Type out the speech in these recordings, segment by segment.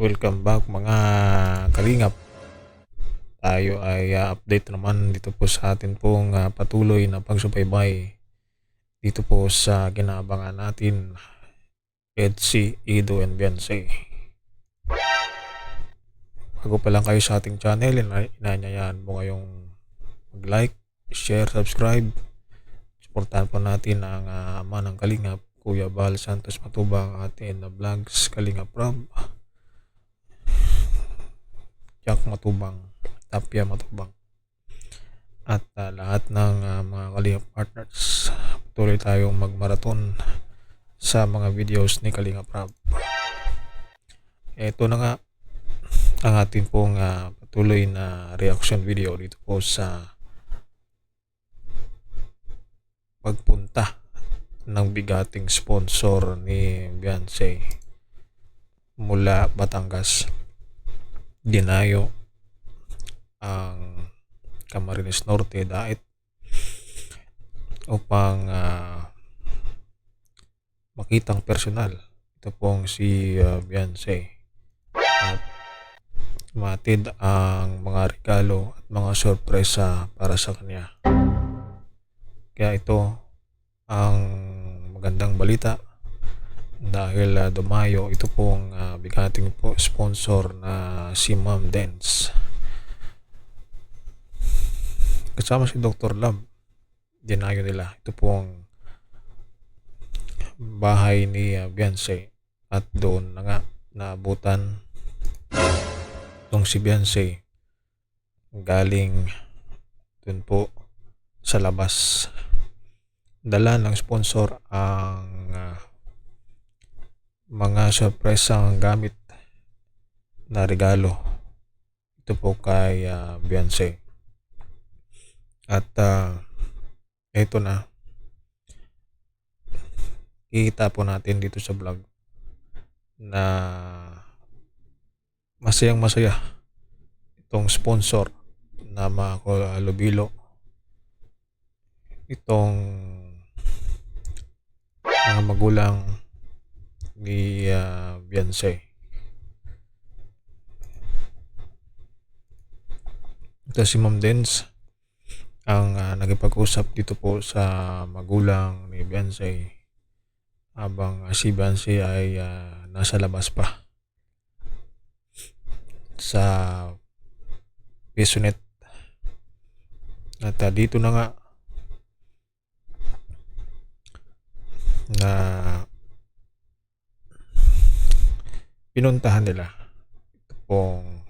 Welcome back mga kalingap. Tayo ay update naman dito po sa atin pong patuloy na pagsubaybay dito po sa kinaabangan natin, Edsi, Ido and Beyonce. Bago pa lang kayo sa ating channel, inanyayahan mo ngayong mag-like, share, subscribe. Suportahan po natin ang ama ng kalingap, Kuya Bal Santos Matubang, atin na vlogs, Kalingap Rob, Jack Matubang, Tapia Matubang, at lahat ng mga Kalingap partners. Tuloy tayong magmaraton sa mga videos ni Kalingap Rob. Ito na nga ang ating pong patuloy na reaction video dito po sa pagpunta ng bigating sponsor ni Beyonce mula Batangas. Dinayo ang Camarines Norte Dait upang makitang personal ito pong si Beyonce at matid ang mga regalo at mga sorpresa para sa kanya. Kaya ito ang magandang balita dahil dumayo ito pong bigating sponsor na si Ma'am Dance kasama si Dr. Love. Dinayo nila ito pong bahay ni Beyonce at doon na nga naabutan itong si Beyonce galing dun po sa labas. Dala ng sponsor ang mga sorpresang gamit na regalo ito po kay Beyonce. At ito na, kita po natin dito sa vlog na masayang masaya itong sponsor na mga Lubilo, itong mga magulang ni Beyonce. Ito si Ma'am Dance ang nagipag-usap dito po sa magulang ni Beyonce habang si Beyonce ay nasa labas pa sa Pisonet. At dito na nga na pinuntahan nila ito pong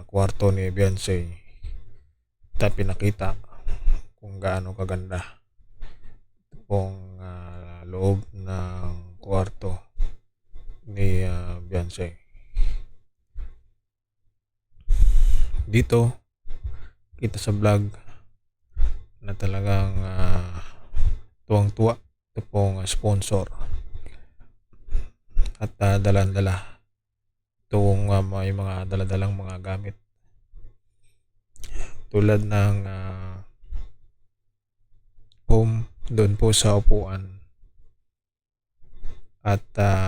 kwarto ni Beyonce at pinakita kung gaano kaganda ito pong loob ng kwarto ni Beyonce. Dito kita sa vlog na talagang tuwang-tuwa ito pong sponsor at dalan-dala itong may mga daladalang mga gamit tulad ng home doon po sa upuan at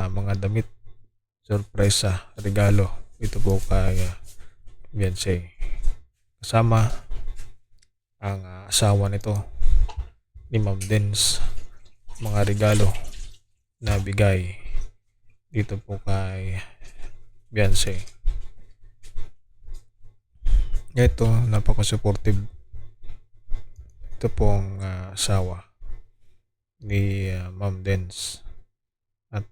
mga damit, sorpresa, regalo ito po kay Beyonce. Kasama ang asawa nito ni Ma'am Dance, mga regalo na bigay dito po kay Beyonce. Ito, napaka-supportive ito pong asawa ni Ma'am Dance at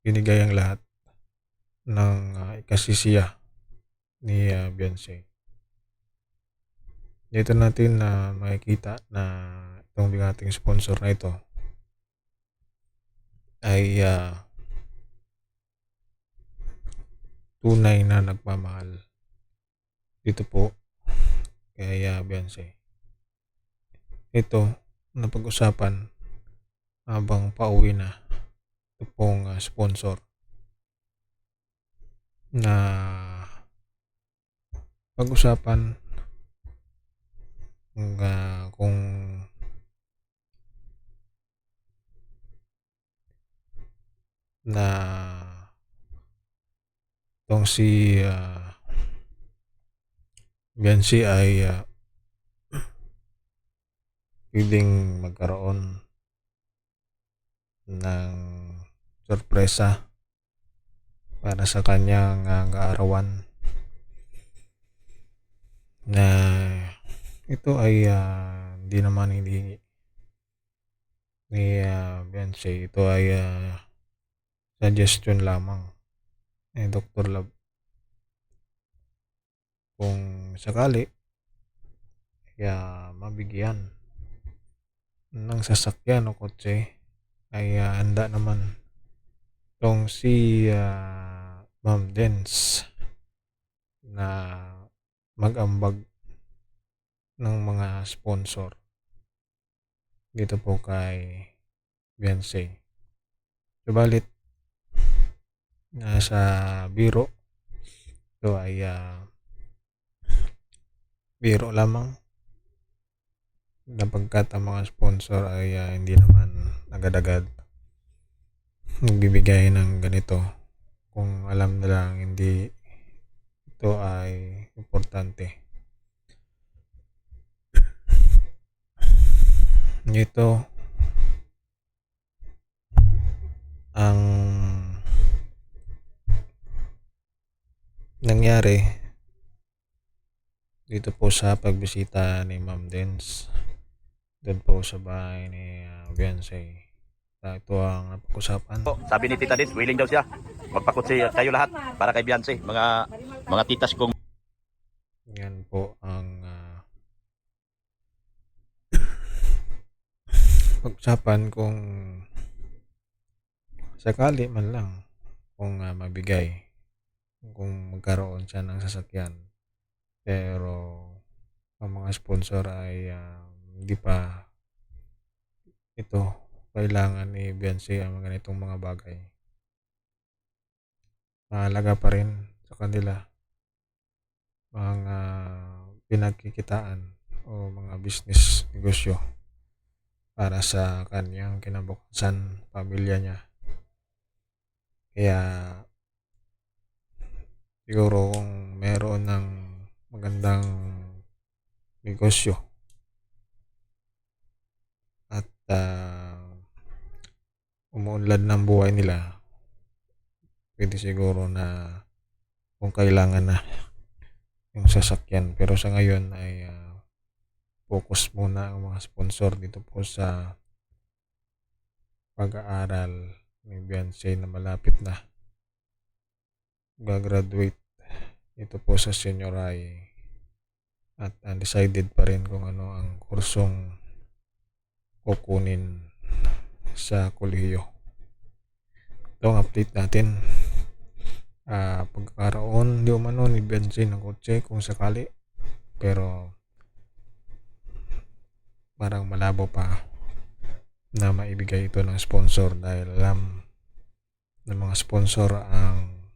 binigay ang lahat ng ikasisiya ni Beyonce. Dito natin makikita na itong bigating sponsor na ito ay tunay na nagmamahal dito po kay Beyonce. Ito napag-usapan habang pauwi na ito pong sponsor na pag-usapan kung na itong si Biancy ay pwedeng magkaroon ng sorpresa para sa kanyang kaarawan na ito ay hindi naman hinihingi ni Biancy. Ito ay suggestion lamang ni Dr. Love. Kung sakali mabigyan ng sasakyan o kotse ay handa naman itong si Ma'am Dens na mag-ambag ng mga sponsor dito po kay Biancy. Subalit nasa biro, ito ay biro lamang sapagkat ang mga sponsor ay hindi naman agad-agad nagbibigay ng ganito kung alam nilang hindi ito ay importante. Ito ang nangyari dito po sa pagbisita ni Ma'am Dens doon po sa bahay ni Biancy. Ito ang napag-usapan. Sabi ni Tita Dens, willing daw siya magpakutsi kayo lahat para kay Biancy, mga titas kong. Yan po ang pag-usapan kung sakali man lang kung mabigay, kung magkaroon siya ng sasakyan, pero ang mga sponsor ay hindi pa ito kailangan ni Biancy ang ganitong mga bagay. Mahalaga pa rin sa kanila mga pinagkikitaan o mga business negosyo para sa kanyang kinabukasan, pamilya niya. Kaya siguro kung meron ng magandang negosyo at umuunlad ng buhay nila, pwede siguro na kung kailangan na yung sasakyan. Pero sa ngayon ay focus muna ang mga sponsor dito po sa pag-aaral ni Biancy na malapit na gagraduate ito po sa senior high at undecided pa rin kung ano ang kursong kukunin sa kolehiyo. Ito ang update natin. Pagkakaroon di umano ni Biancy ng kotse kung sakali, pero parang malabo pa na maibigay ito ng sponsor dahil alam ng mga sponsor ang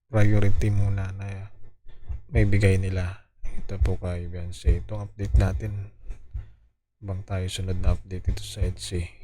priority muna na maibigay nila. Ito po kay Biancy. Itong update natin. Bang tayo sunod na update ito sa EDSI.